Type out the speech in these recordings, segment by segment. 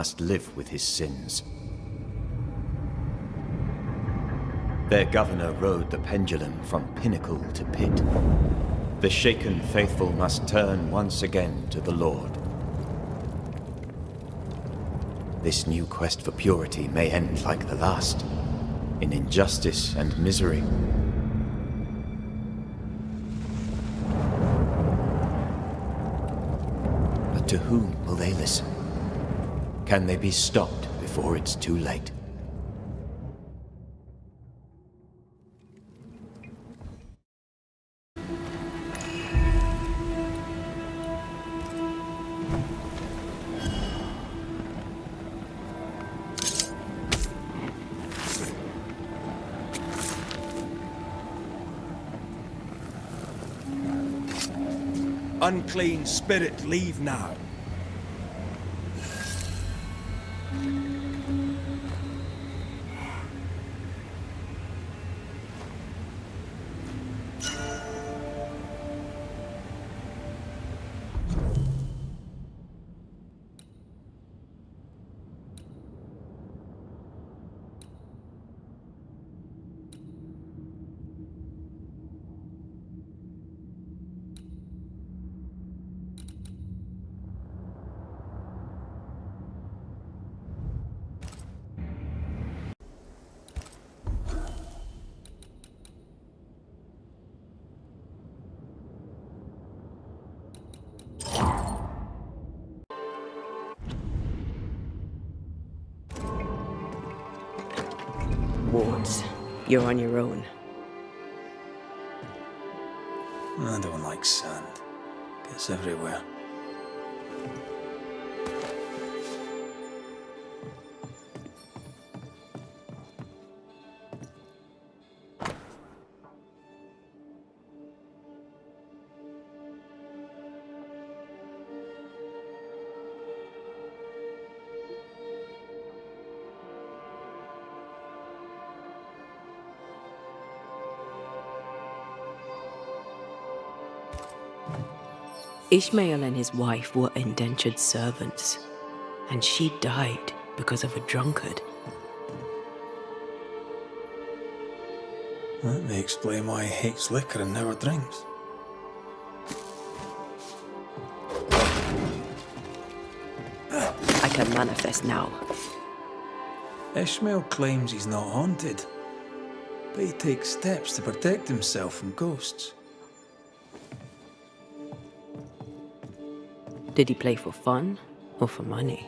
must live with his sins. Their governor rode the pendulum from pinnacle to pit. The shaken faithful must turn once again to the Lord. This new quest for purity may end like the last, in injustice and misery. But to whom will they listen? Can they be stopped before it's too late? Unclean spirit, leave now. Wards, you're on your own. I don't like sand. Gets everywhere. Ishmael and his wife were indentured servants, and she died because of a drunkard. That may explain why he hates liquor and never drinks. I can manifest now. Ishmael claims he's not haunted, but he takes steps to protect himself from ghosts. Did he play for fun or for money?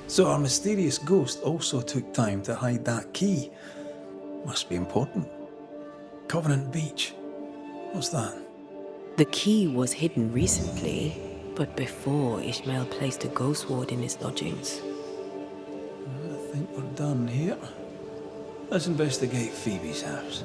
So our mysterious ghost also took time to hide that key. Must be important. Covenant Beach. What's that? The key was hidden recently, but before Ishmael placed a ghost ward in his lodgings. I think we're done here. Let's investigate Phoebe's house.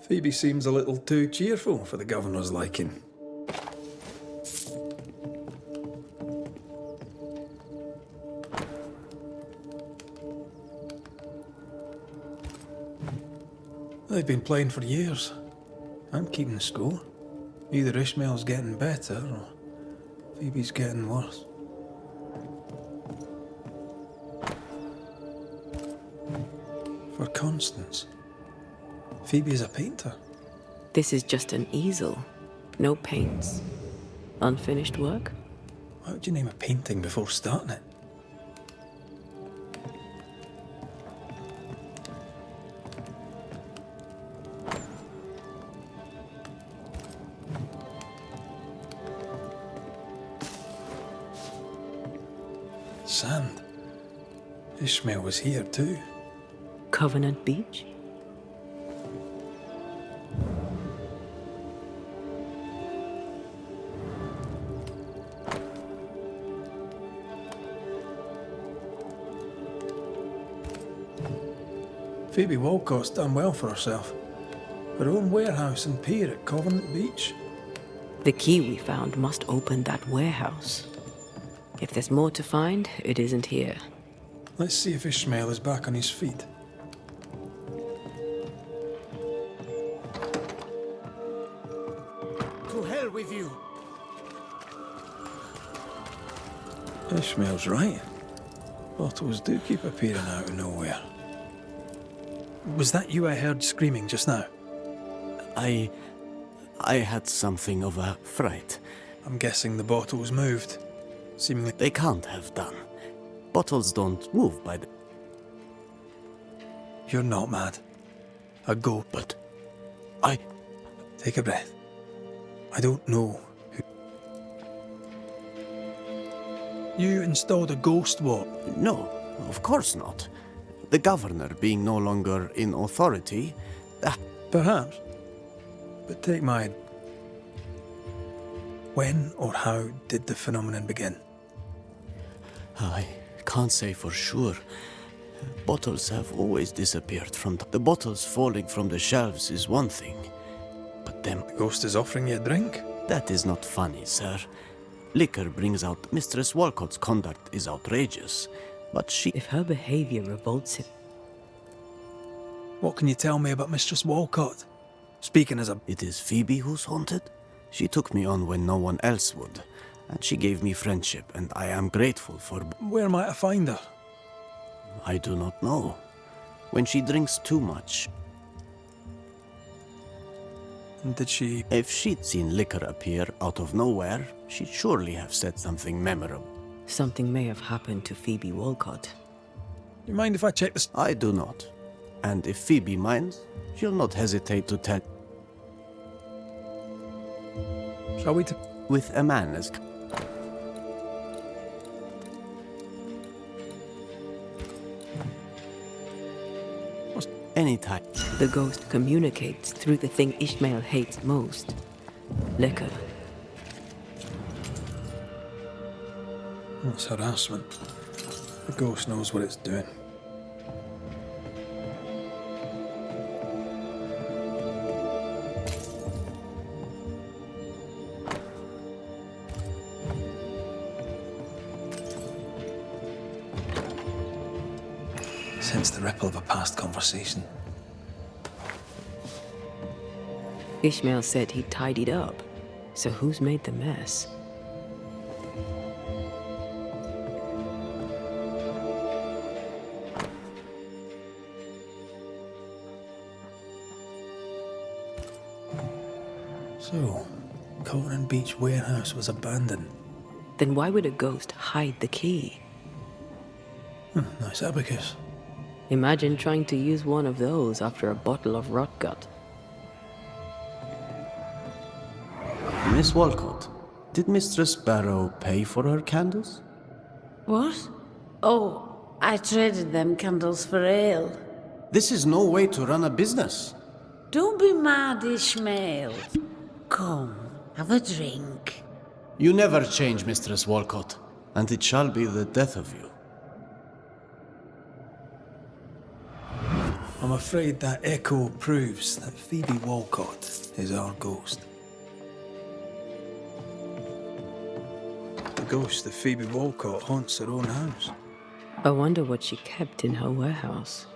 Phoebe seems a little too cheerful for the governor's liking. They've been playing for years. I'm keeping score. Either Ishmael's getting better or Phoebe's getting worse. For Constance. Phoebe is a painter. This is just an easel. No paints. Unfinished work? Why would you name a painting before starting it? Sand. Ishmael was here too. Covenant Beach? Phoebe Walcott's done well for herself. Her own warehouse and pier at Covenant Beach. The key we found must open that warehouse. If there's more to find, it isn't here. Let's see if Ishmael is back on his feet. To hell with you! Ishmael's right. Bottles do keep appearing out of nowhere. Was that you I heard screaming just now? I had something of a fright. I'm guessing the bottles moved. Seemingly... They can't have done. Bottles don't move by the... You're not mad. A go. But... Take a breath. I don't know who... You installed a ghost wall? No, of course not. The governor being no longer in authority... Perhaps. But take my... When or how did the phenomenon begin? I can't say for sure. Bottles have always disappeared from... The bottles falling from the shelves is one thing. But them... The ghost is offering you a drink? That is not funny, sir. Liquor brings out... Mistress Walcott's conduct is outrageous. But she... If her behavior revolts him... What can you tell me about Mistress Walcott? Speaking as a... It is Phoebe who's haunted? She took me on when no one else would. And she gave me friendship, and I am grateful for... Where might I find her? I do not know. When she drinks too much... And did she... If she'd seen liquor appear out of nowhere, she'd surely have said something memorable. Something may have happened to Phoebe Walcott. You mind if I check this? I do not. And if Phoebe minds, she'll not hesitate to tell... Shall we With a man as... Anytime. The ghost communicates through the thing Ishmael hates most. Liquor. It's harassment. The ghost knows what it's doing. Sense the ripple of a past conversation. Ishmael said he'd tidied up. So who's made the mess? So, Covenant Beach warehouse was abandoned. Then why would a ghost hide the key? Nice abacus. Imagine trying to use one of those after a bottle of rot gut. Miss Walcott, did Mistress Barrow pay for her candles? What? Oh, I traded them candles for ale. This is no way to run a business. Don't be mad, Ishmael. Come, have a drink. You never change, Mistress Walcott, and it shall be the death of you. I'm afraid that echo proves that Phoebe Walcott is our ghost. The ghost of Phoebe Walcott haunts her own house. I wonder what she kept in her warehouse.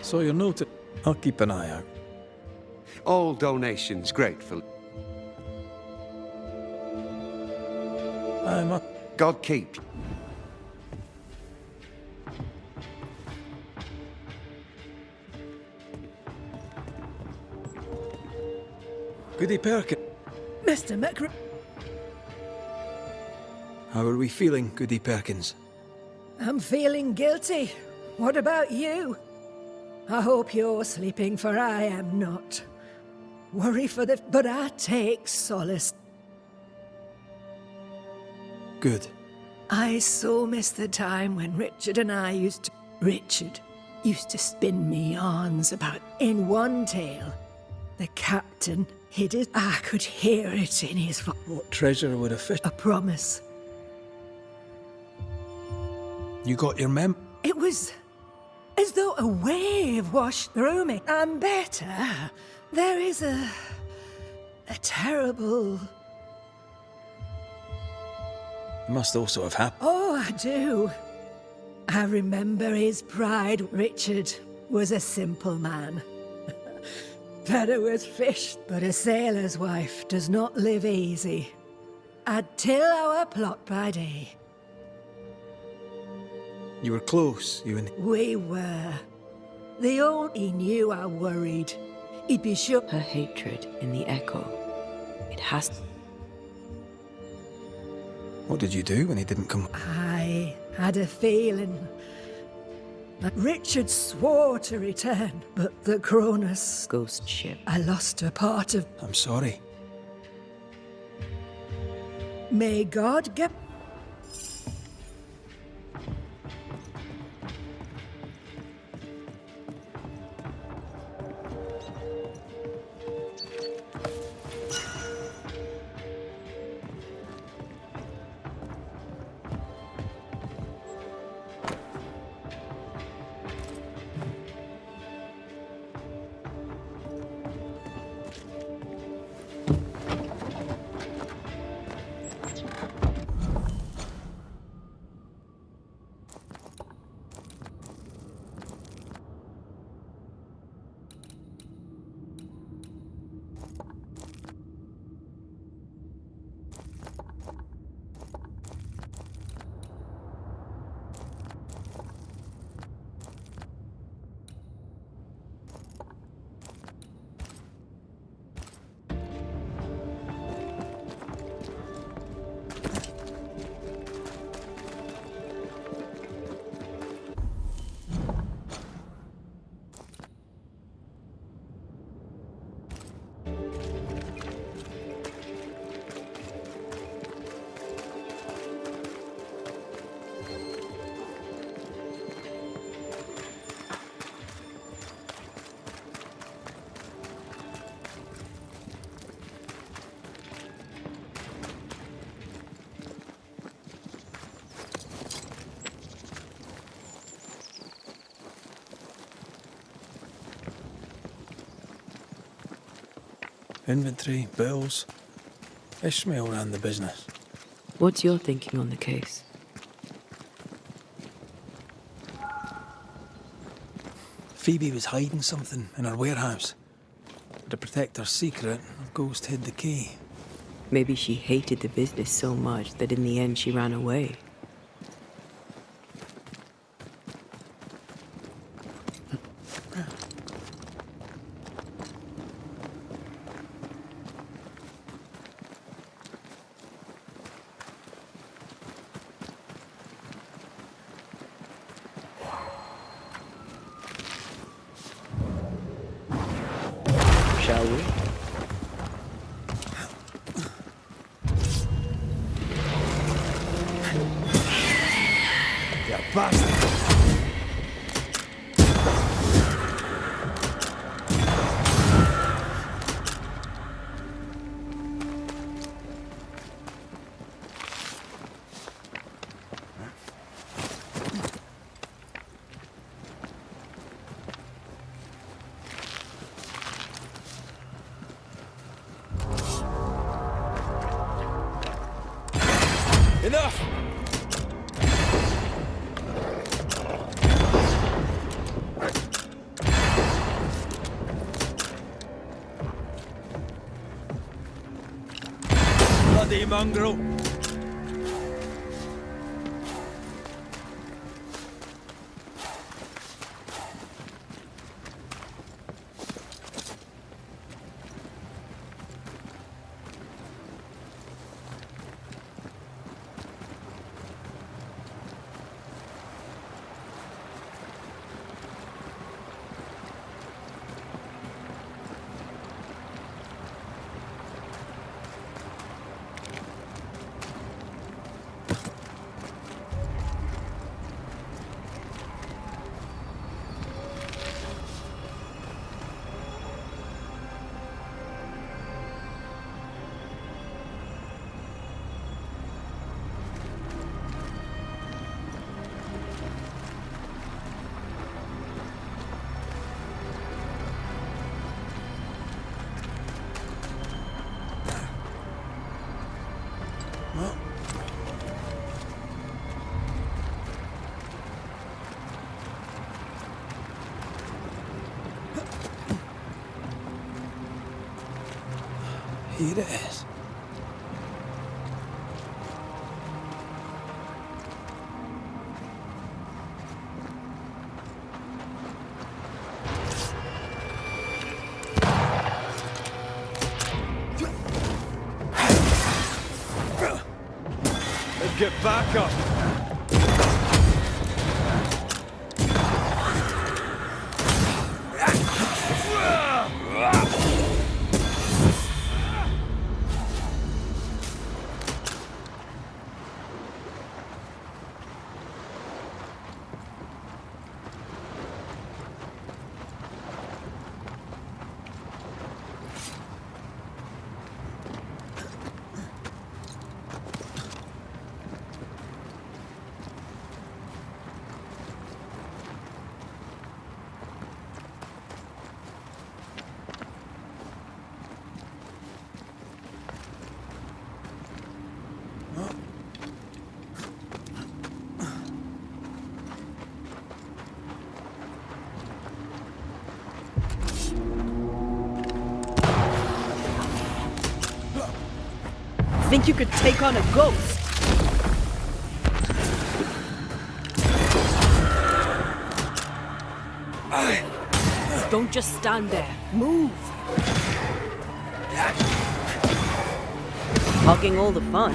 So you're noted. I'll keep an eye out. All donations grateful. I'm a... God keep. Goody Perkin. Mr. Macro... How are we feeling, Goody Perkins? I'm feeling guilty. What about you? I hope you're sleeping, for I am not. Worry for the... But I take solace. Good. I so miss the time when Richard and I used to... Richard used to spin me yarns about... In one tale, the captain hid his... I could hear it in his... What treasure would have fit? A promise. You got your mem... It was as though a wave washed through me. I'm better. There is a terrible... Must also have happened. Oh, I do. I remember his pride. Richard was a simple man. Better with fish, but a sailor's wife does not live easy. I'd till our plot by day. You were close, you and... We were. The only knew I worried. He'd be sure... Her hatred in the echo. It has... What did you do when he didn't come? I had a feeling that Richard swore to return, but the Cronus... Ghost ship. I lost a part of... I'm sorry. May God get... Inventory, bills. Ishmael ran the business. What's your thinking on the case? Phoebe was hiding something in her warehouse. To protect her secret, her ghost hid the key. Maybe she hated the business so much that in the end she ran away. Shall we? You bastard! Enough! Bloody mongrel! Here it is. Get back up! Think you could take on a ghost? Don't just stand there. Move! Hogging all the fun.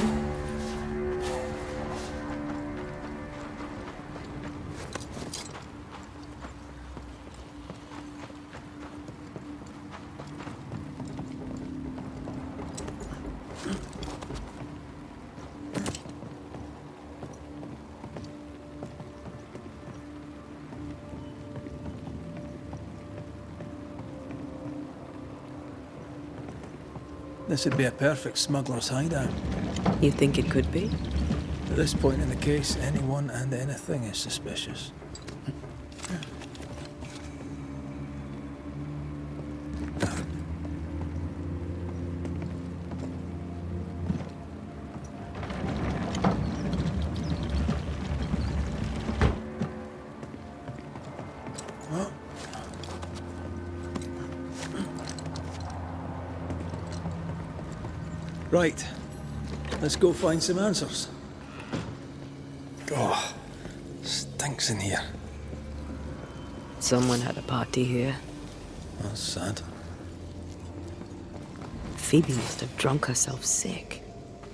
This would be a perfect smuggler's hideout. You think it could be? At this point in the case, anyone and anything is suspicious. Right, let's go find some answers. Oh, stinks in here. Someone had a party here. That's sad. Phoebe must have drunk herself sick.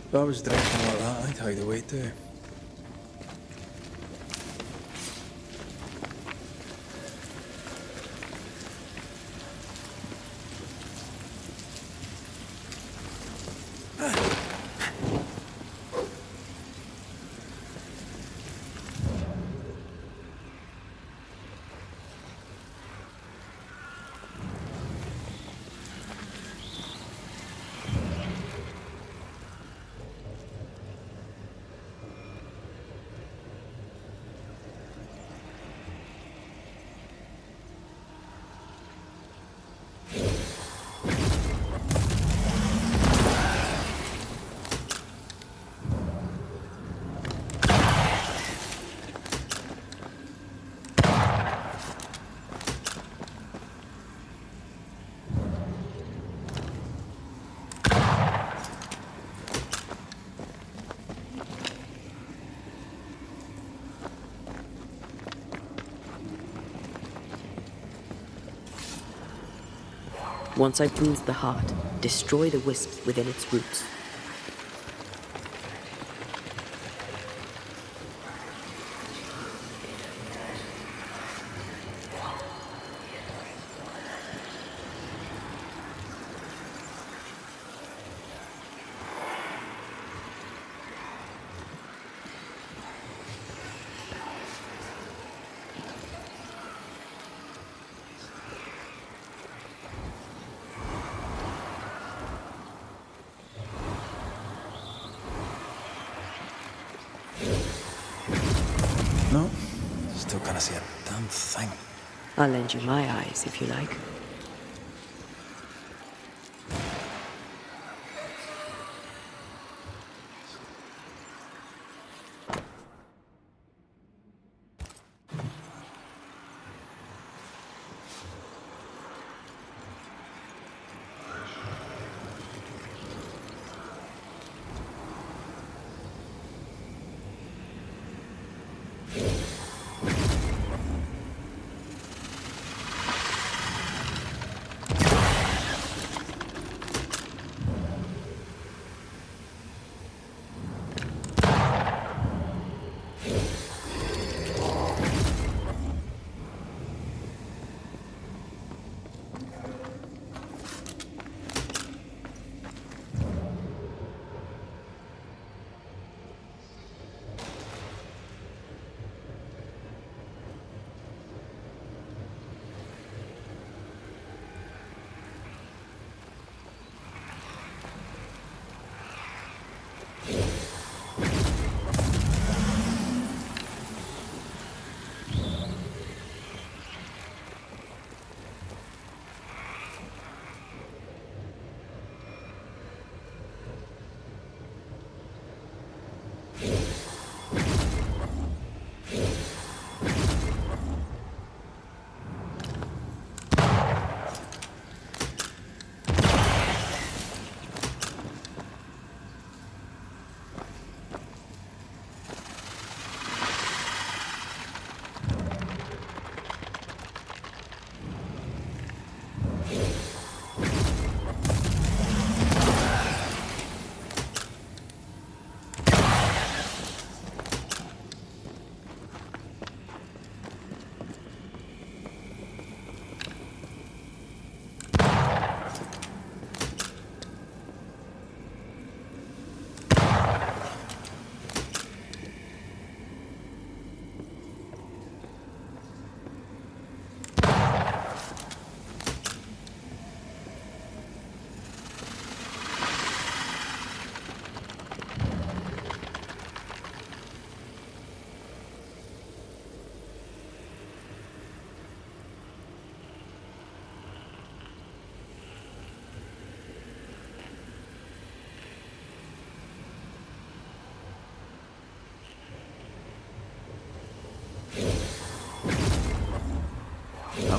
If I was drinking like that, I'd hide away too. Once I've bruised the heart, destroy the wisps within its roots. No, still can't see a damn thing. I'll lend you my eyes if you like.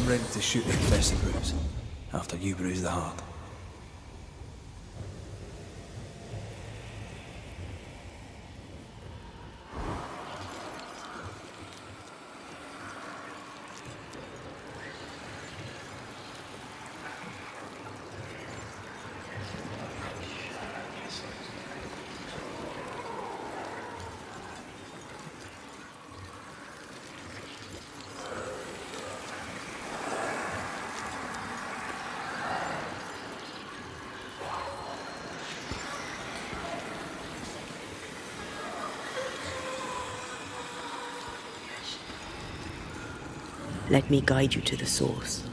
I'm ready to shoot the infested bruise, after you bruise the heart. Let me guide you to the source.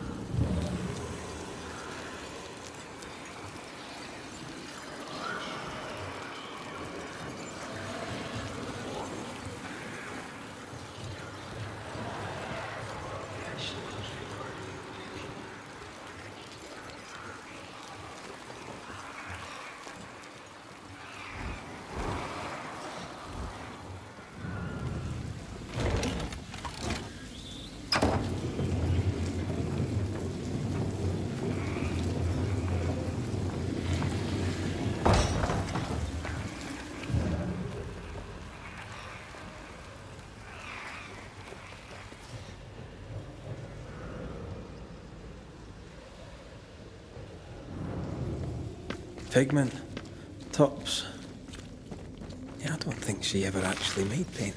Pigment. Tops. Yeah, I don't think she ever actually made paint.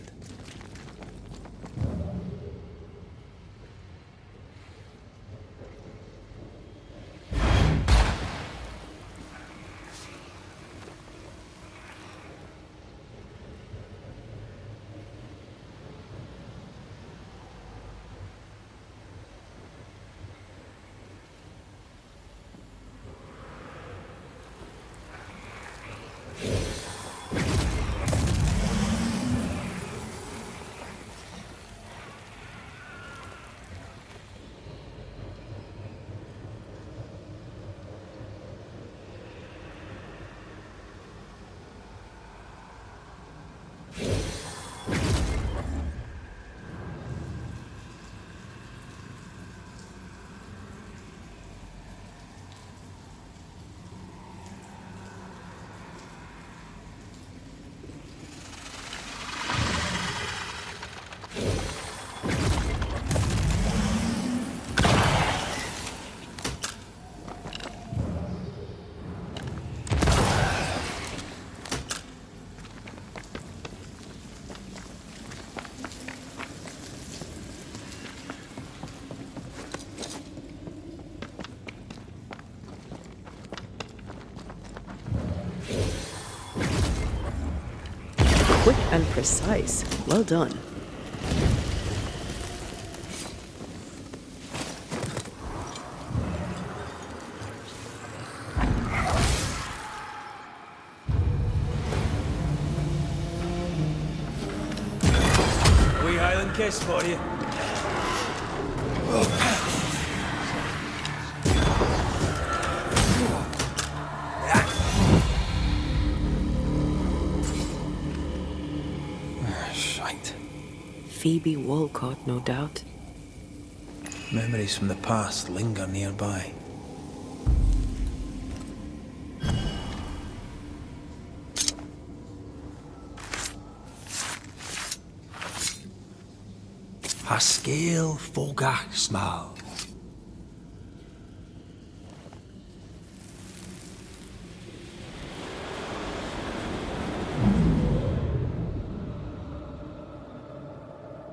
Quick and precise. Well done. Wee Highland kiss for you. Shite. Phoebe Walcott, no doubt. Memories from the past linger nearby. A scale fogach small.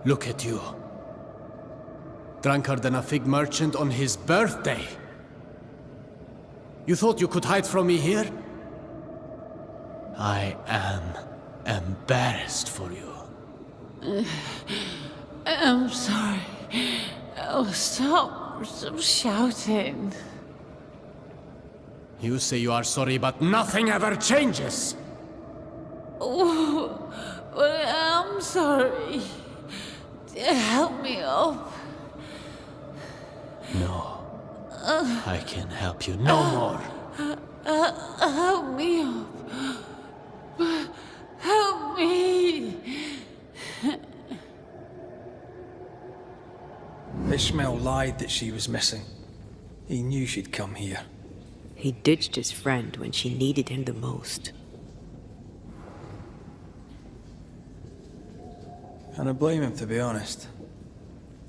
Look at you. Drunker than a fig merchant on his birthday. You thought you could hide from me here? I am embarrassed for you. I'm sorry. Oh, stop shouting. You say you are sorry, but nothing ever changes! Oh, but I'm sorry. Help me up. No. I can help you no more. Help me up. Help me. Ishmael lied that she was missing. He knew she'd come here. He ditched his friend when she needed him the most. And I blame him, to be honest.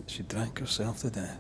She drank herself to death.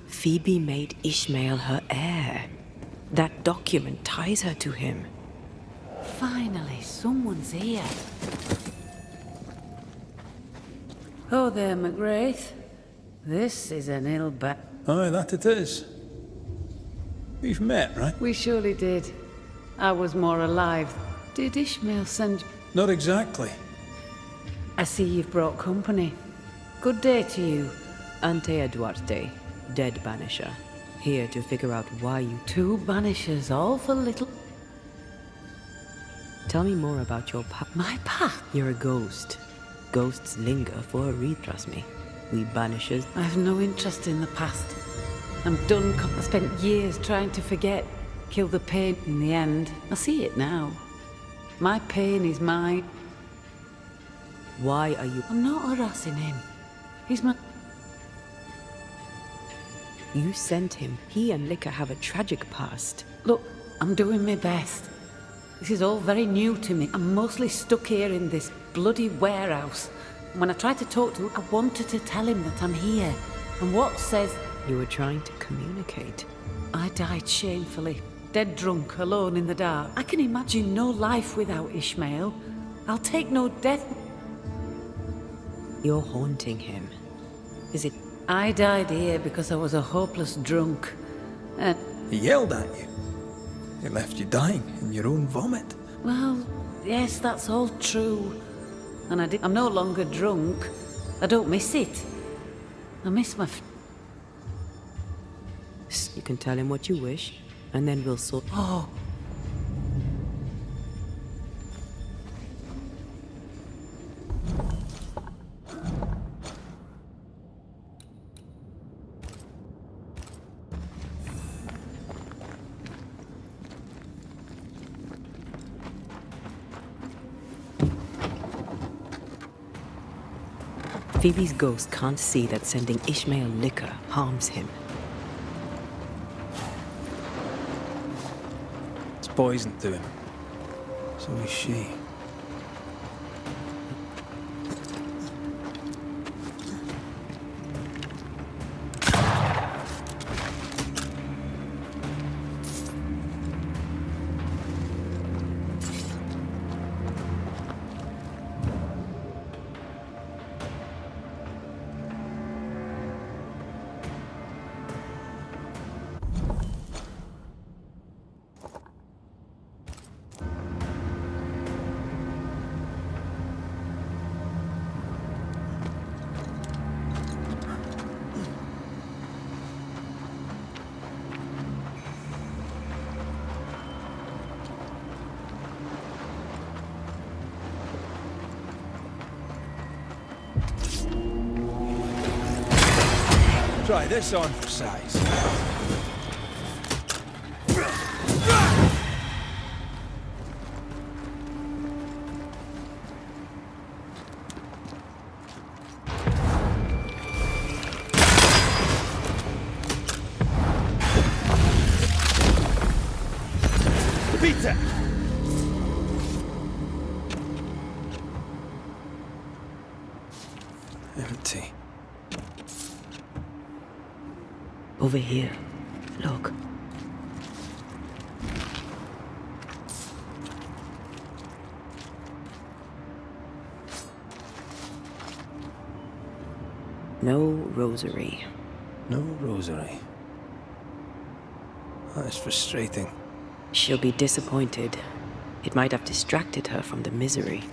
Phoebe made Ishmael her heir. That document ties her to him. Finally, someone's here. Oh there, McGrath. This is an ill Aye, that it is. We've met, right? We surely did. I was more alive. Did Ishmael send... Not exactly. I see you've brought company. Good day to you. Ante Duarte, dead Banisher. Here to figure out why you... Two Banishers, all for little... Tell me more about your past. My past? You're a ghost. Ghosts linger for a reason, trust me. We Banishers... I have no interest in the past. I'm done. I spent years trying to forget. Kill the pain in the end. I see it now. My pain is mine. Why are you... I'm not harassing him. He's my... You sent him. He and Liquor have a tragic past. Look, I'm doing my best. This is all very new to me. I'm mostly stuck here in this bloody warehouse. And when I tried to talk to him, I wanted to tell him that I'm here. And what says... You were trying to communicate. I died shamefully. Dead drunk, alone in the dark. I can imagine no life without Ishmael. I'll take no death. You're haunting him. Is it... I died here because I was a hopeless drunk. And... He yelled at you. He left you dying in your own vomit. Well, yes, that's all true. And I'm no longer drunk. I don't miss it. I miss my... You can tell him what you wish, and then we'll sort... Oh. Phoebe's ghost can't see that sending Ishmael liquor harms him. It's poison to him. So is she. Try this on for size. Pizza! Empty. Over here. Look. No rosary. No rosary. That is frustrating. She'll be disappointed. It might have distracted her from the misery.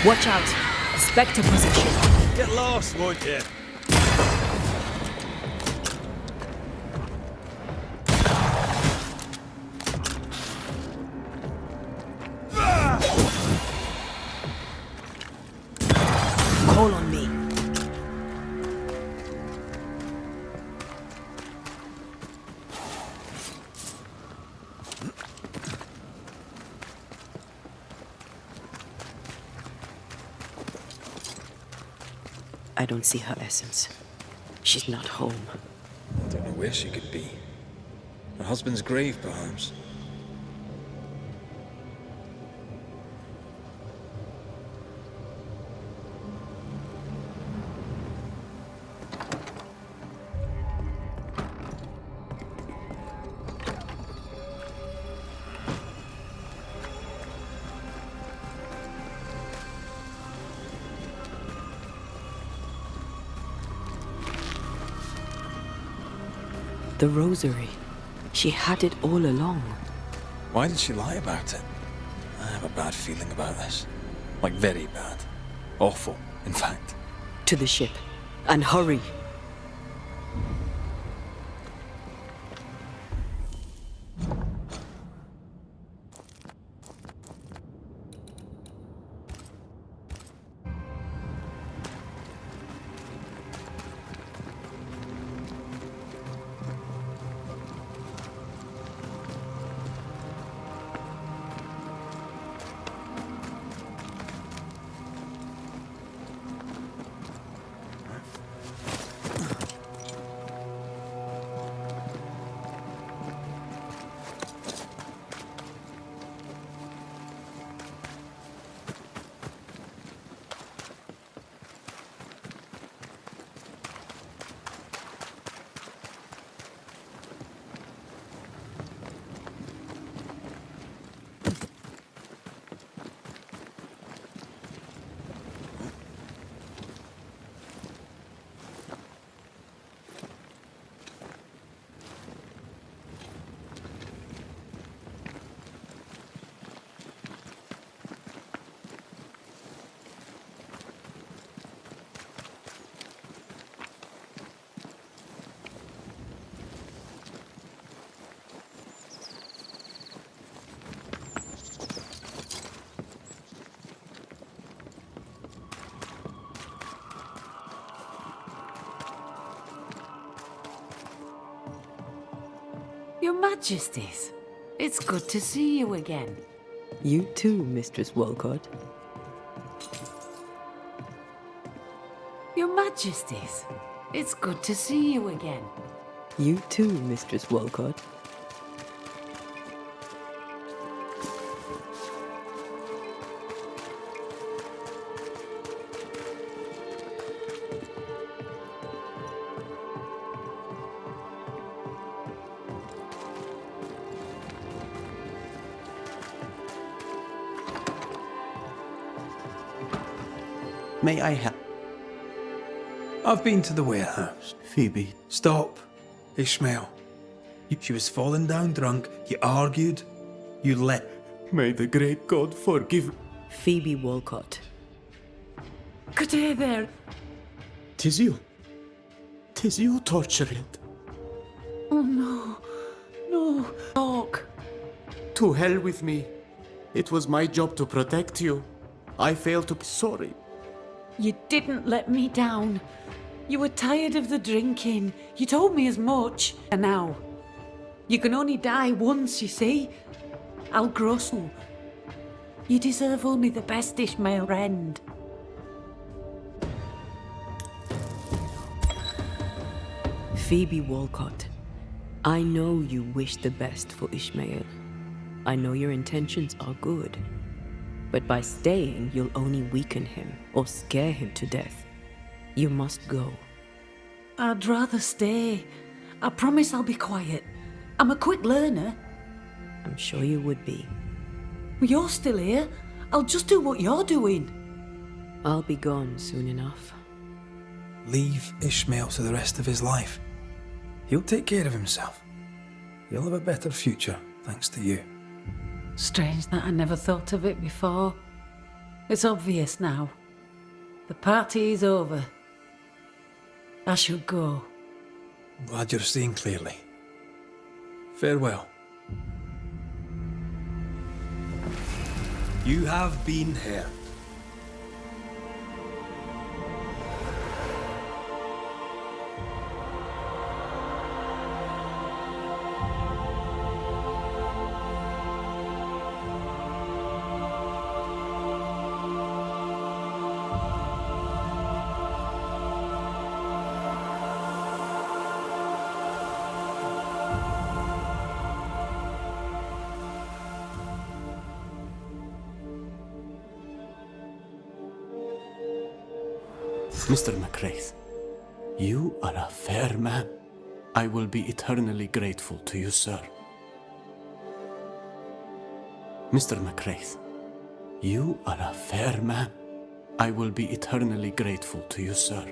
Watch out! Spectre possession. Get lost, won't you? Call on me. I don't see her essence. She's not home. I don't know where she could be. Her husband's grave, perhaps. The rosary. She had it all along. Why did she lie about it? I have a bad feeling about this. Like, very bad. Awful, in fact. To the ship. And hurry. Your Majesties, it's good to see you again. You too, Mistress Walcott. Your Majesties, it's good to see you again. You too, Mistress Walcott. May I help? I've been to the warehouse. Phoebe. Stop, Ishmael. She was falling down drunk. You argued. You let. May the great God forgive. Phoebe Walcott. Good day there. 'Tis you. 'Tis you, tortured. Oh no. No. Talk. To hell with me. It was my job to protect you. I failed to be sorry. You didn't let me down. You were tired of the drinking. You told me as much. And now, you can only die once, you see. I'll grow some. You deserve only the best, Ishmael friend. Phoebe Walcott. I know you wish the best for Ishmael. I know your intentions are good. But by staying, you'll only weaken him or scare him to death. You must go. I'd rather stay. I promise I'll be quiet. I'm a quick learner. I'm sure you would be. You're still here. I'll just do what you're doing. I'll be gone soon enough. Leave Ishmael to the rest of his life. He'll take care of himself. He'll have a better future, thanks to you. Strange that I never thought of it before. It's obvious now. The party is over. I should go. I'm glad you're seeing clearly. Farewell. You have been here. Mr. McCraith, you are a fair man. I will be eternally grateful to you, sir. Mr. McCraith, you are a fair man. I will be eternally grateful to you, sir.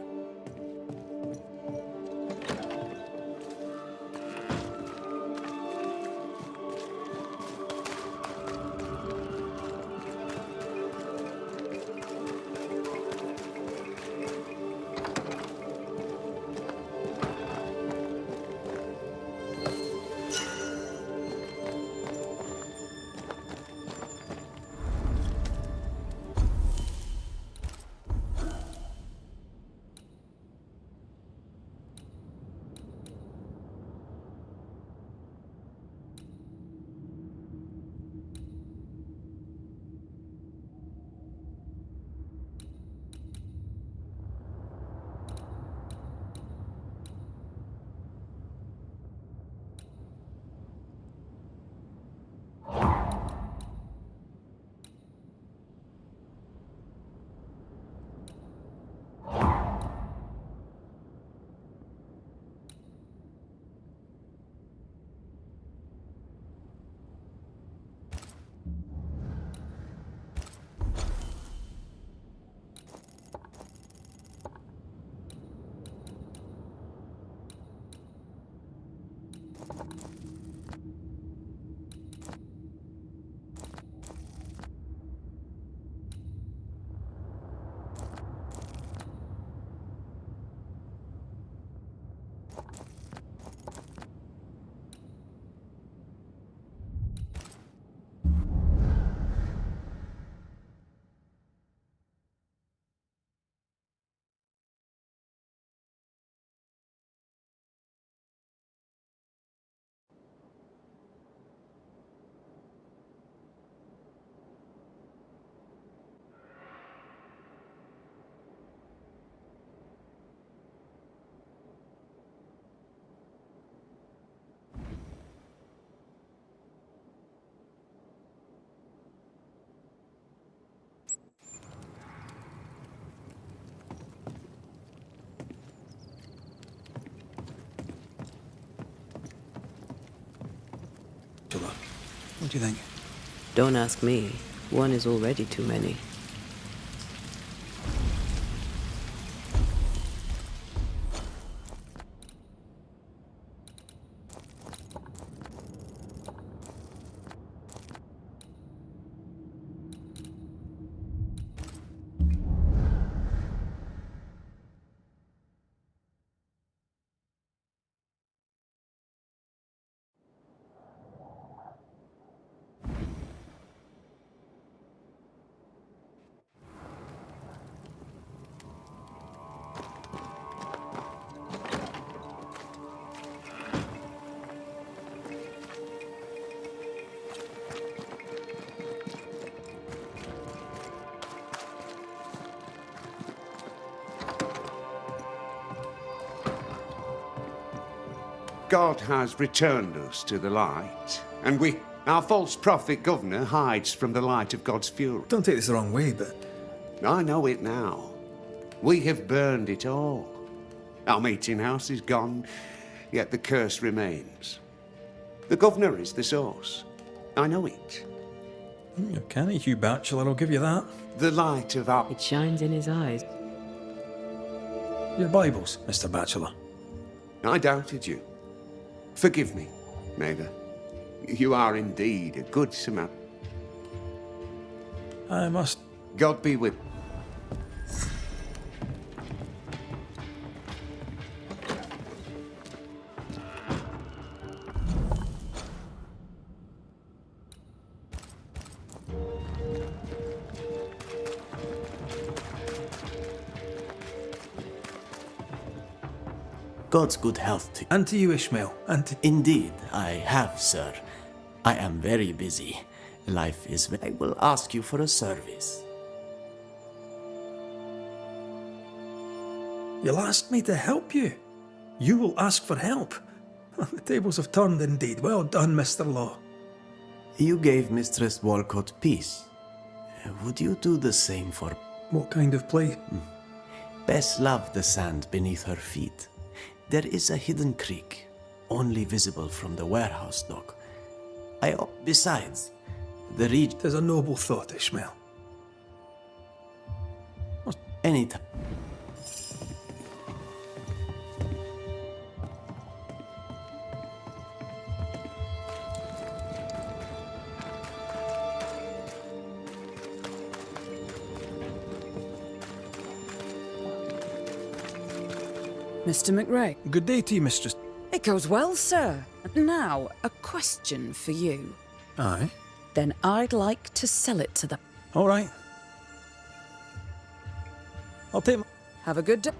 What do you think? Don't ask me. One is already too many. God has returned us to the light, and our false prophet governor hides from the light of God's fury. Don't take this the wrong way, but I know it now. We have burned it all. Our meeting house is gone, yet the curse remains. The governor is the source. I know it. you're canny, Hugh Bachelor, I'll give you that. The light of our... It shines in his eyes. Your Bibles, Mr. Bachelor. I doubted you. Forgive me, neighbour. You are indeed a good Samaritan. I must... God be with... God's good health to you. And to you, Ishmael, and to... Indeed, I have, sir. I am very busy. Life is... I will ask you for a service. You'll ask me to help you. You will ask for help. The tables have turned indeed. Well done, Mr. Law. You gave Mistress Walcott peace. Would you do the same for... What kind of play? Bess loved the sand beneath her feet. There is a hidden creek, only visible from the warehouse dock. Besides, the region... 'Tis a noble thought, Ishmael. Anytime. Mr. McRae. Good day to you, mistress. It goes well, sir. Now, a question for you. Aye. Then I'd like to sell it to them. All right. I'll take my... Have a good day.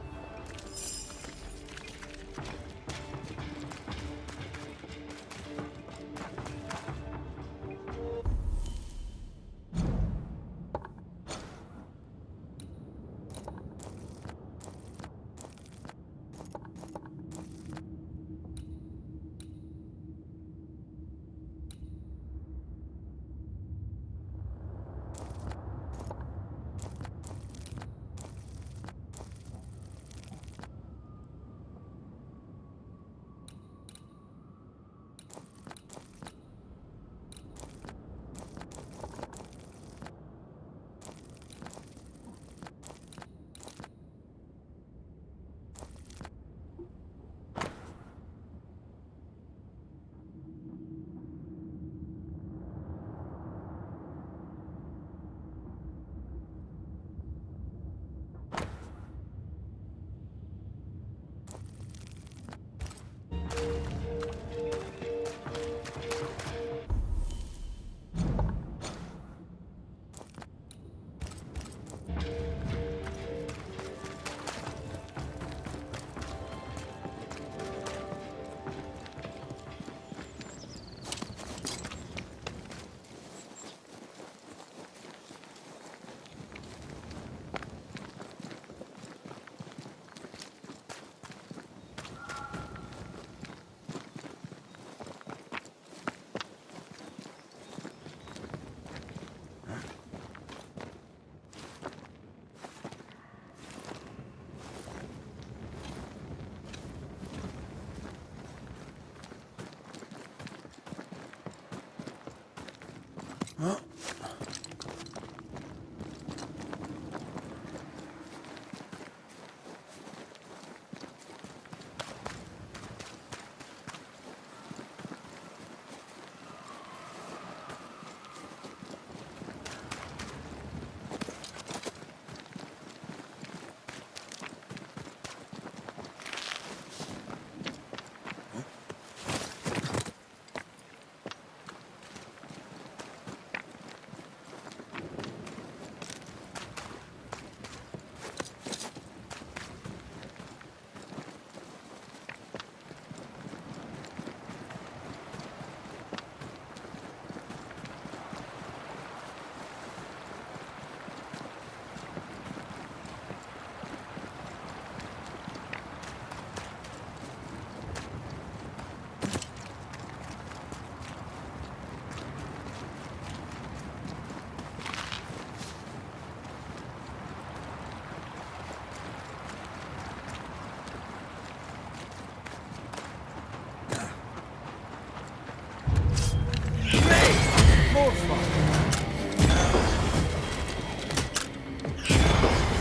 more for?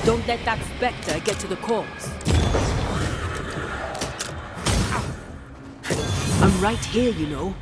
Don't let that spectre get to the corpse. I'm right here, you know.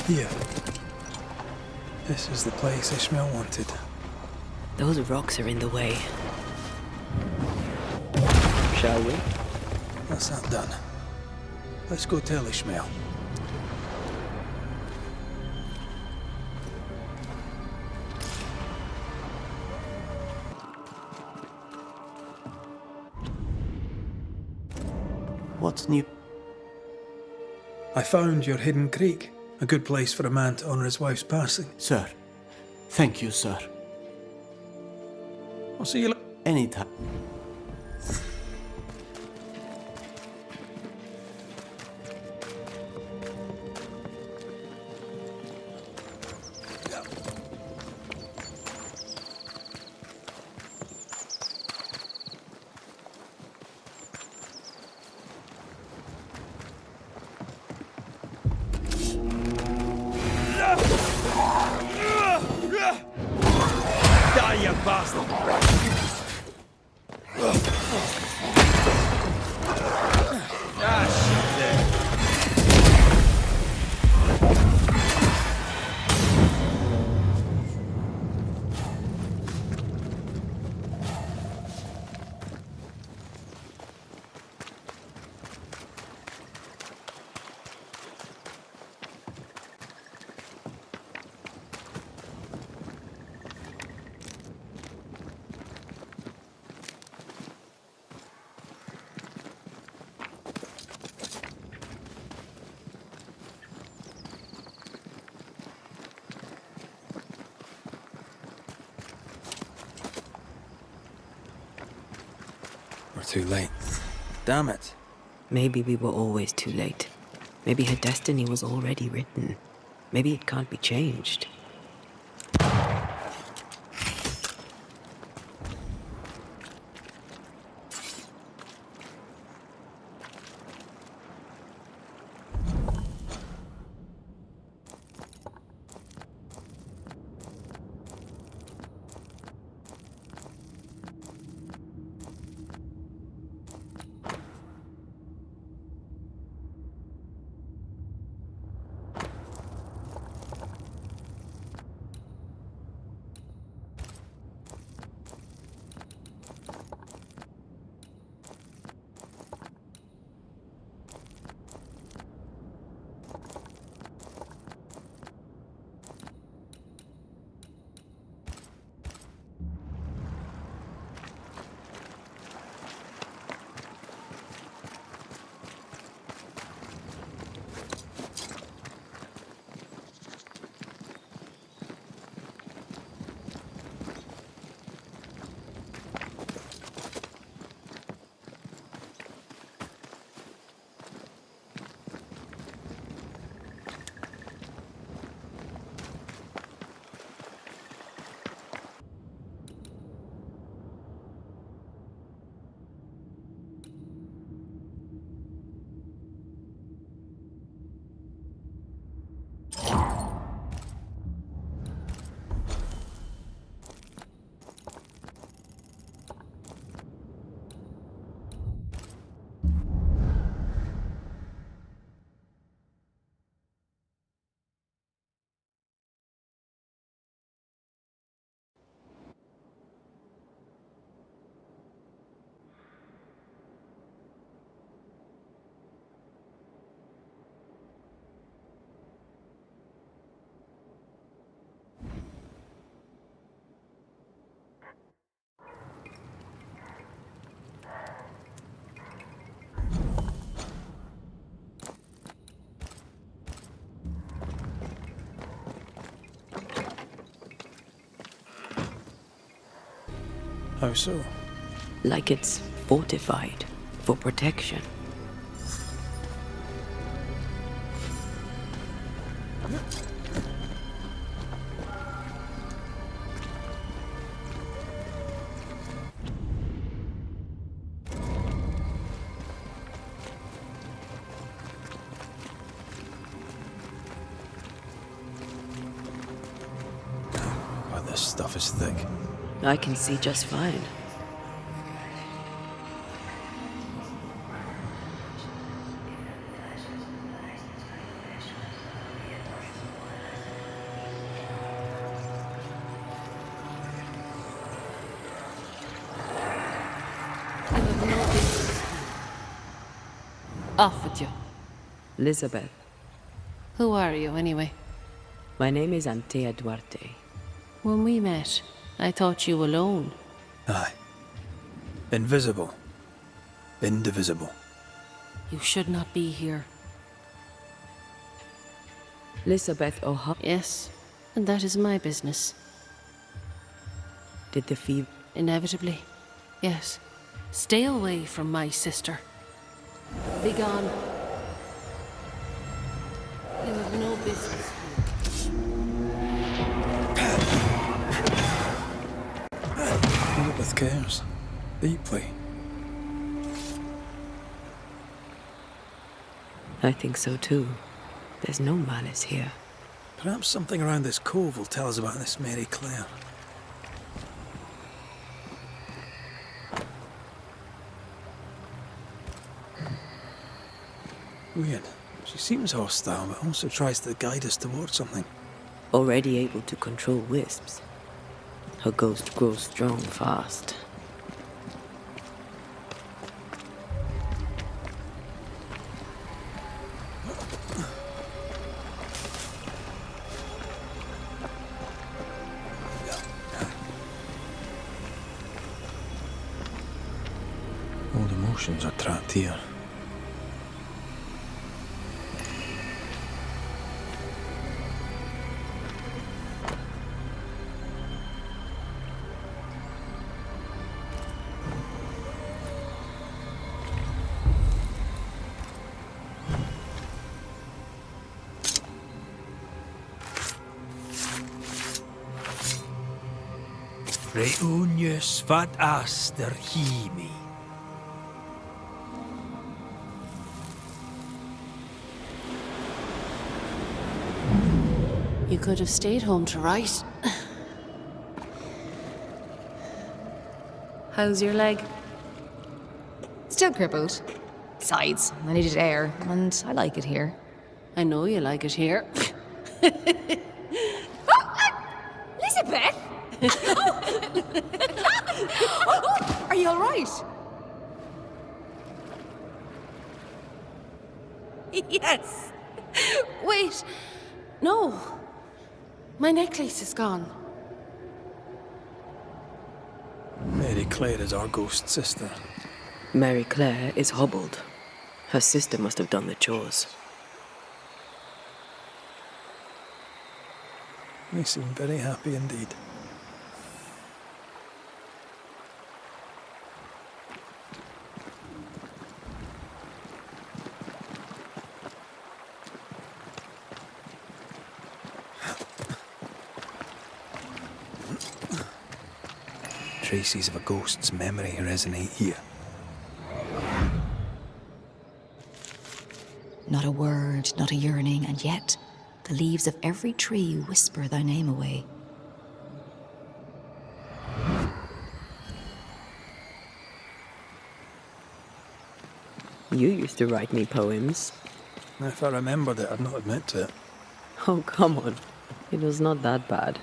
Here. This is the place Ishmael wanted. Those rocks are in the way. Shall we? That's that done. Let's go tell Ishmael. What's new? I found your hidden creek. A good place for a man to honor his wife's passing. Sir. Thank you, sir. I'll see you later. Anytime. Die, you bastard! We're too late. Damn it. Maybe we were always too late. Maybe her destiny was already written. Maybe it can't be changed. How so? Like it's fortified for protection. God, this stuff is thick. I can see just fine. Off with you. Lizabeth, Who are you, anyway? my name is Antea Duarte. When we met, I thought you alone. Aye. Invisible. Indivisible. You should not be here. Lizabeth O'Hara. Yes, and that is my business. Did the fever... Inevitably. Yes. Stay away from my sister. Be gone. You have no business Elizabeth cares. Deeply. I think so too. There's no malice here. Perhaps something around this cove will tell us about this Mary Claire. Weird. She seems hostile, but also tries to guide us towards something. Already able to control wisps. Her ghost grows strong fast. Old emotions are trapped here. Reunius vat aster himi. You could have stayed home to write. How's your leg? Still crippled. Besides, I needed air, and I like it here. I know you like it here. Lizabeth! Are you all right? Yes. Wait. No. My necklace is gone. Mary Claire is our ghost sister. Mary Claire is hobbled. Her sister must have done the chores. They seem very happy indeed. Traces of a ghost's memory resonate here. Not a word, not a yearning, and yet the leaves of every tree whisper thy name away. You used to write me poems. If I remembered it, I'd not admit to it. Oh, come on. It was not that bad.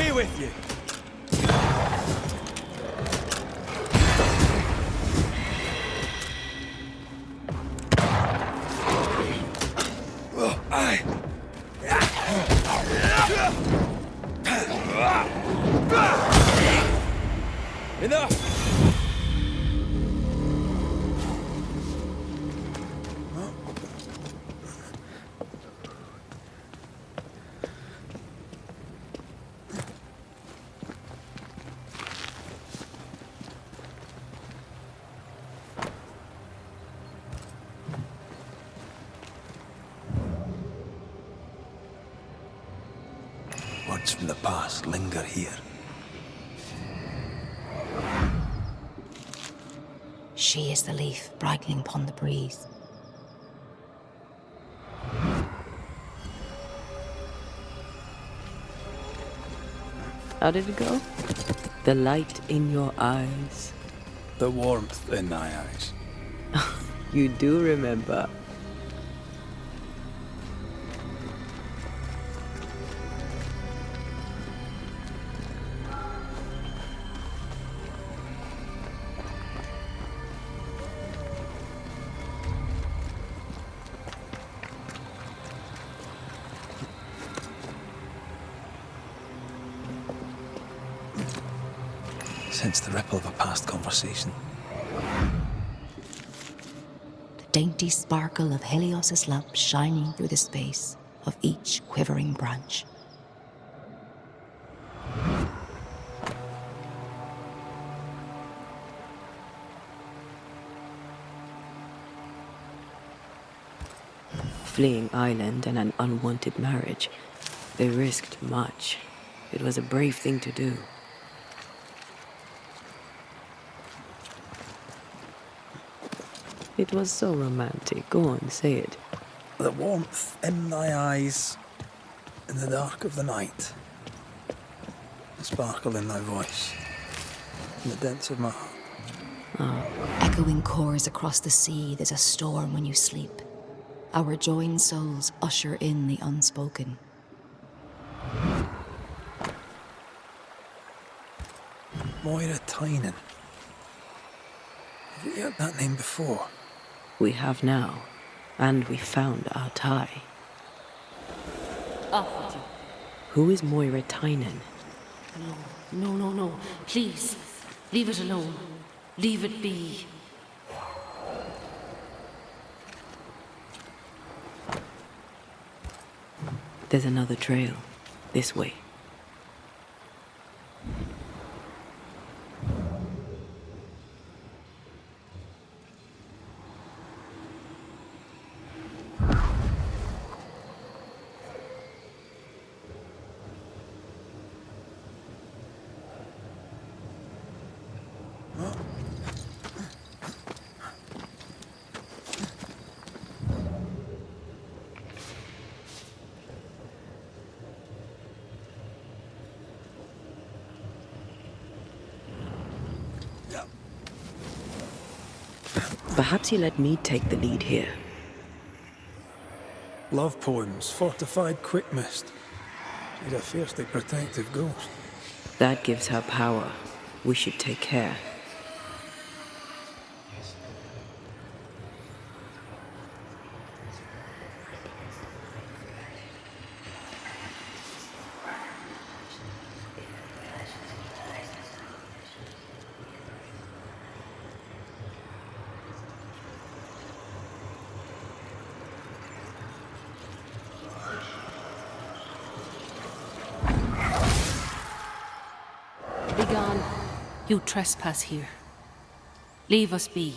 Away with you! Aye. Enough! Words from the past linger here. She is the leaf bridling upon the breeze. How did it go? The light in your eyes. The warmth in thy eyes. You do remember. Sense the ripple of a past conversation. The dainty sparkle of Helios's lamp shining through the space of each quivering branch. Fleeing island and an unwanted marriage. They risked much. It was a brave thing to do. It was so romantic. Go on, say it. The warmth in thy eyes, in the dark of the night. The sparkle in thy voice, in the depths of my heart. Echoing chorus across the sea, there's a storm when you sleep. Our joined souls usher in the unspoken. Moira Tynan. Have you heard that name before? We have now, and we found our tie. Off with you. Who is Moira Tynan? No. Please, leave it alone. Leave it be. There's another trail. This way. Perhaps you let me take the lead here. Love poems, fortified quick mist. She's a fiercely protective ghost. That gives her power. We should take care. Begone. You trespass here. Leave us be.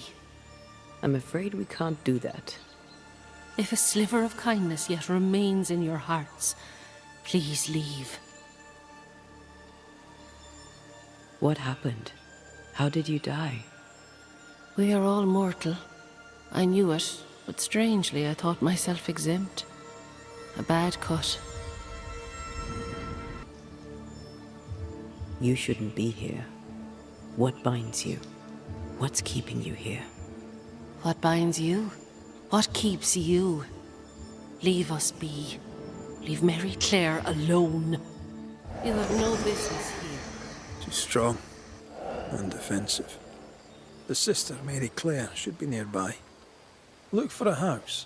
I'm afraid we can't do that. If a sliver of kindness yet remains in your hearts, please leave. What happened? How did you die? We are all mortal. I knew it, but strangely I thought myself exempt. A bad cut. You shouldn't be here. What binds you? What's keeping you here? What binds you? What keeps you? Leave us be. Leave Mary Claire alone. You have no business here. She's strong and defensive. The sister, Mary Claire, should be nearby. Look for a house.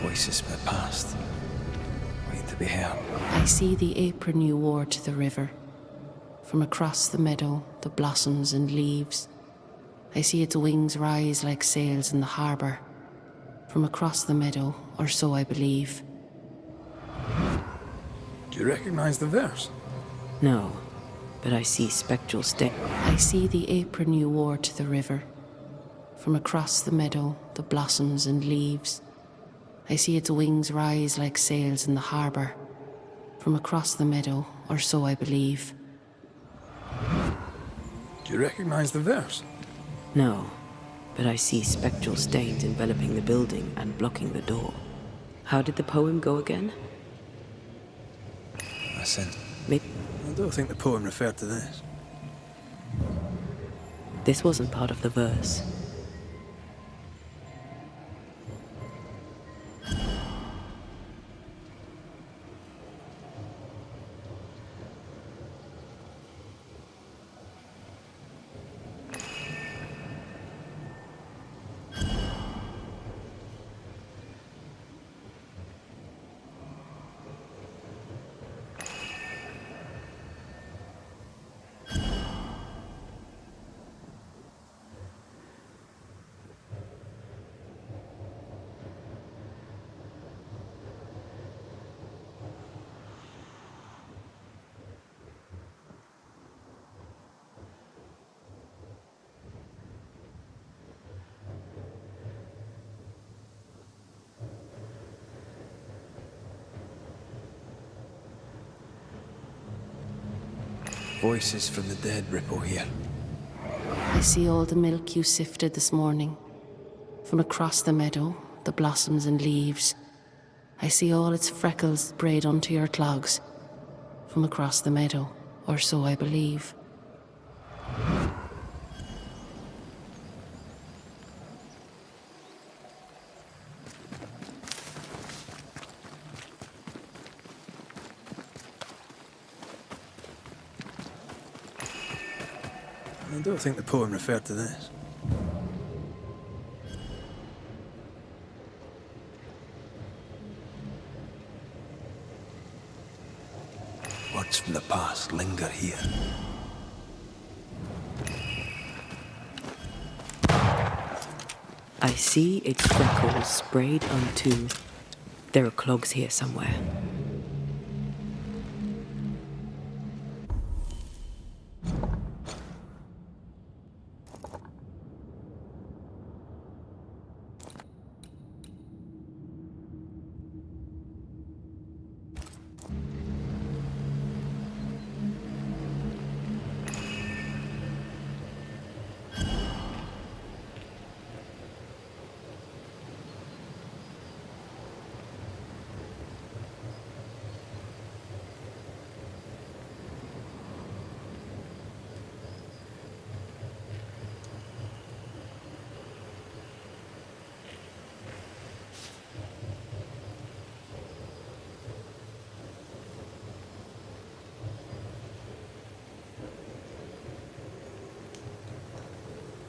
Voices from the past, waiting to be heard. I see the apron you wore to the river. From across the meadow, the blossoms and leaves. I see its wings rise like sails in the harbour. From across the meadow, or so I believe. Do you recognize the verse? No, but I see spectral stain. I see the apron you wore to the river. From across the meadow, the blossoms and leaves. I see its wings rise like sails in the harbour. From across the meadow, or so I believe. Do you recognize the verse? No, but I see spectral stains enveloping the building and blocking the door. How did the poem go again? Listen, Maybe I don't think the poem referred to this. this wasn't part of the verse. Voices from the dead ripple here. I see all the milk you sifted this morning. From across the meadow, the blossoms and leaves. I see all its freckles sprayed onto your clogs. From across the meadow, or so I believe. I don't think the poem referred to this. Words from the past linger here. I see its freckles sprayed onto... There are clogs here somewhere.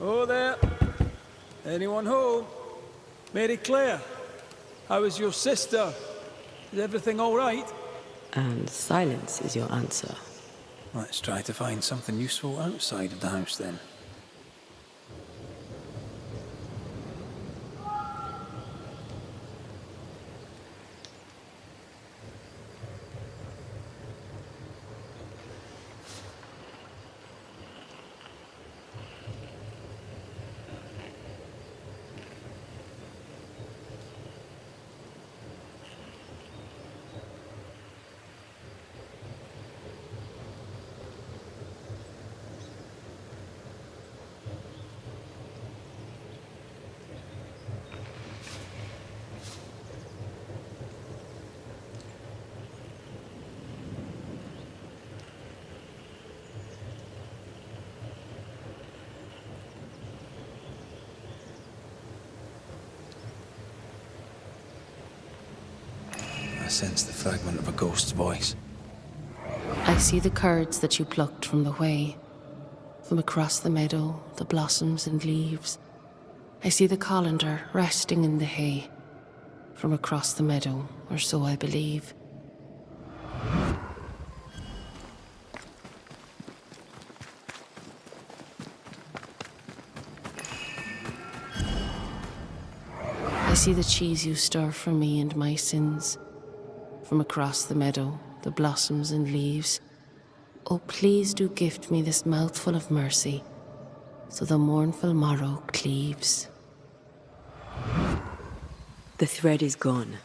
Oh there. Anyone home? Mary Claire, how is your sister? Is everything all right? And silence is your answer. Let's try to find something useful outside of the house then. sense the fragment of a ghost's voice. I see the curds that you plucked from the way, from across the meadow, the blossoms and leaves. I see the colander resting in the hay, from across the meadow, or so I believe. I see the cheese you stir for me and my sins, from across the meadow, the blossoms and leaves. Oh, please do gift me this mouthful of mercy, so the mournful morrow cleaves. The thread is gone.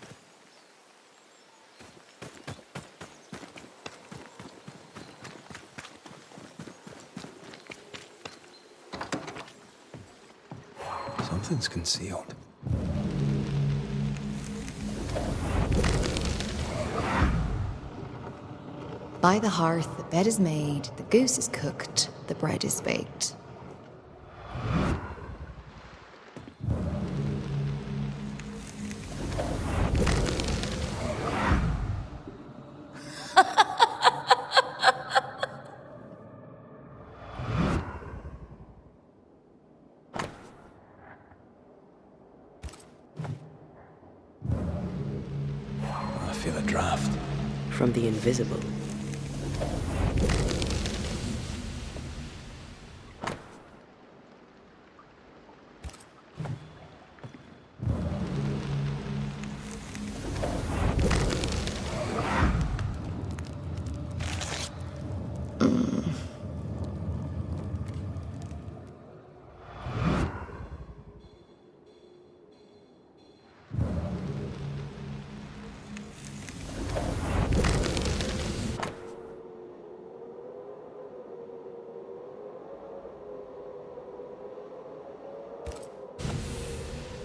Something's concealed. By the hearth, the bed is made, the goose is cooked, the bread is baked. I feel a draft. From the invisible.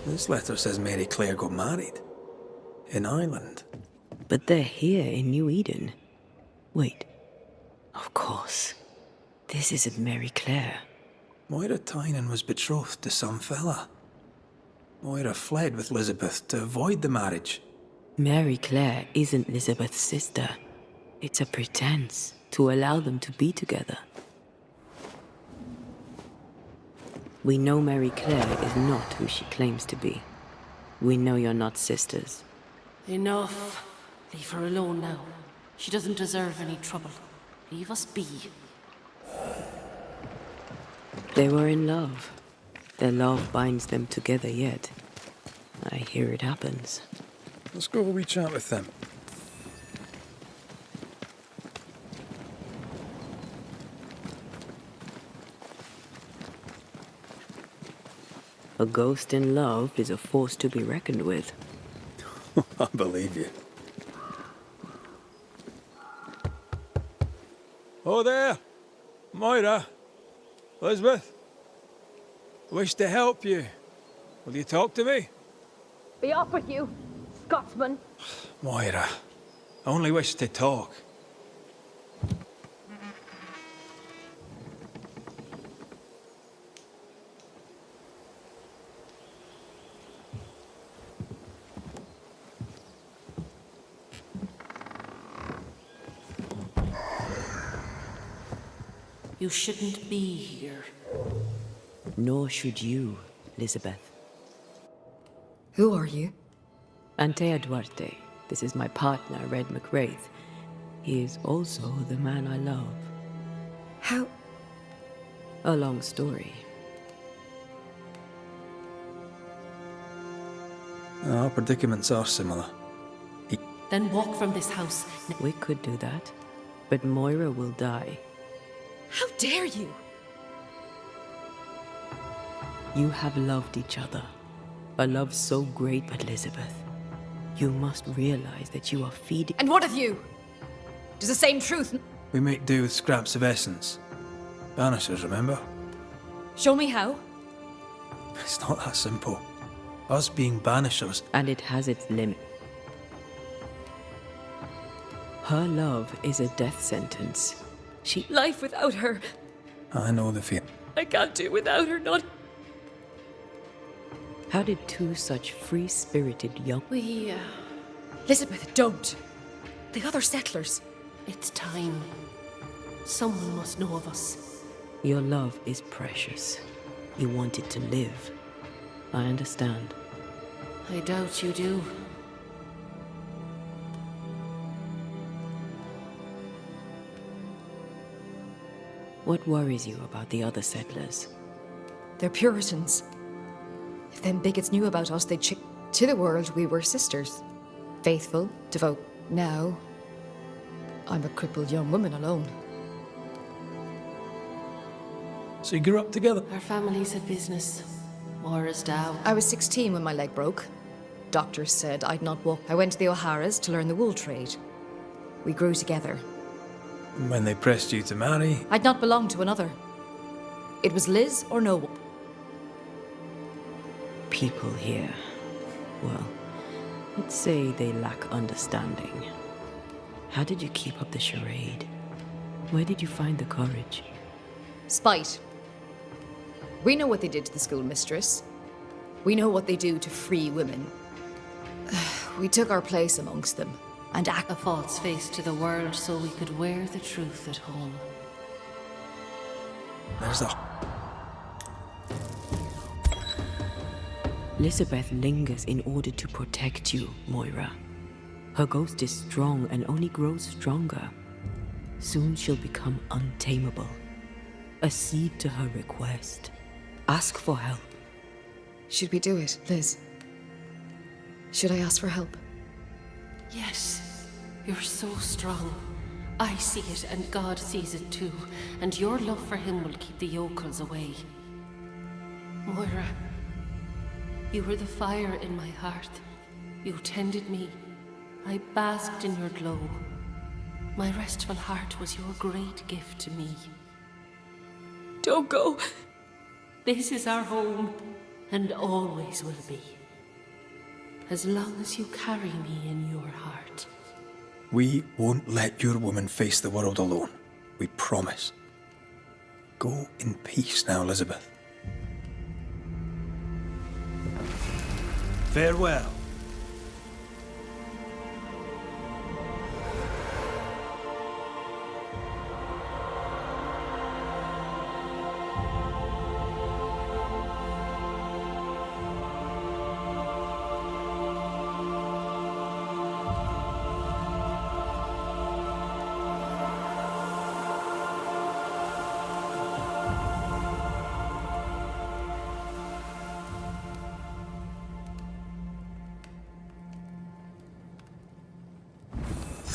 This letter says Mary Claire got married. In Ireland. But they're here in New Eden. Wait. Of course. This isn't Mary Claire. Moira Tynan was betrothed to some fella. Moira fled with Lizabeth to avoid the marriage. Mary Claire isn't Lizabeth's sister. It's a pretense to allow them to be together. We know Mary Claire is not who she claims to be. We know you're not sisters. Enough. Leave her alone now. She doesn't deserve any trouble. Leave us be. They were in love. Their love binds them together yet. I hear it happens. Let's go have a wee chat with them. A ghost in love is a force to be reckoned with. I believe you. Oh there! Moira! Elizabeth! I wish to help you. Will you talk to me? Be off with you, Scotsman. Moira, I only wish to talk. You shouldn't be here. Nor should you, Lizabeth. Who are you? Antea Duarte. This is my partner, Red McWraith. He is also the man I love. How? A long story. Our predicaments are similar. Then walk from this house. We could do that, but Moira will die. How dare you? You have loved each other. A love so great, but Elizabeth, you must realize that you are feeding— And what of you? Does the same truth— We make do with scraps of essence. Banishers, remember? Show me how? It's not that simple. Us being banishers— And it has its limit. Her love is a death sentence. Life without her. I know the fear. I can't do without her, not— How did two such free-spirited young— We Lizabeth, don't. The other settlers. It's time. Someone must know of us. Your love is precious. You want it to live. I understand. I doubt you do. What worries you about the other settlers? They're Puritans. If them bigots knew about us, they'd to the world we were sisters. Faithful, devout. Now, I'm a crippled young woman alone. So you grew up together? Our families had business. Moira's down. I was 16 when my leg broke. Doctors said I'd not walk. I went to the O'Haras to learn the wool trade. We grew together. And when they pressed you to marry? I'd not belong to another. It was Liz or no one. People here, well, let's say they lack understanding. How did you keep up the charade? Where did you find the courage? Spite. We know what they did to the schoolmistress. We know what they do to free women. We took our place amongst them and act a false face to the world so we could wear the truth at home. There's the... Lizabeth lingers in order to protect you, Moira. Her ghost is strong and only grows stronger. Soon she'll become untamable. Accede to her request. Ask for help. Should we do it, Liz? Should I ask for help? Yes, you're so strong. I see it and God sees it too, and your love for him will keep the yokels away. Moira, you were the fire in my heart. You tended me. I basked in your glow. My restful heart was your great gift to me. Don't go. This is our home, and always will be. As long as you carry me in your heart. We won't let your woman face the world alone. We promise. Go in peace now, Elizabeth. Farewell.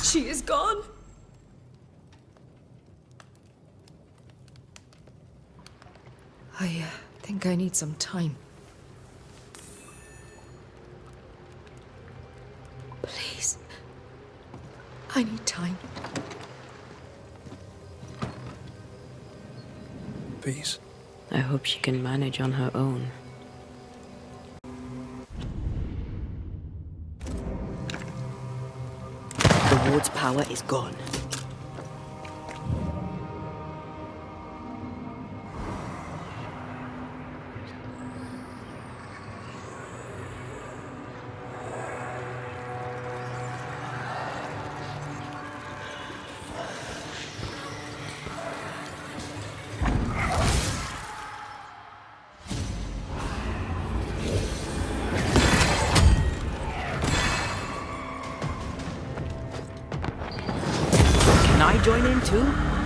She is gone. I think I need some time. Please. I need time. Peace. I hope she can manage on her own. The ward's power is gone. Can I join in too?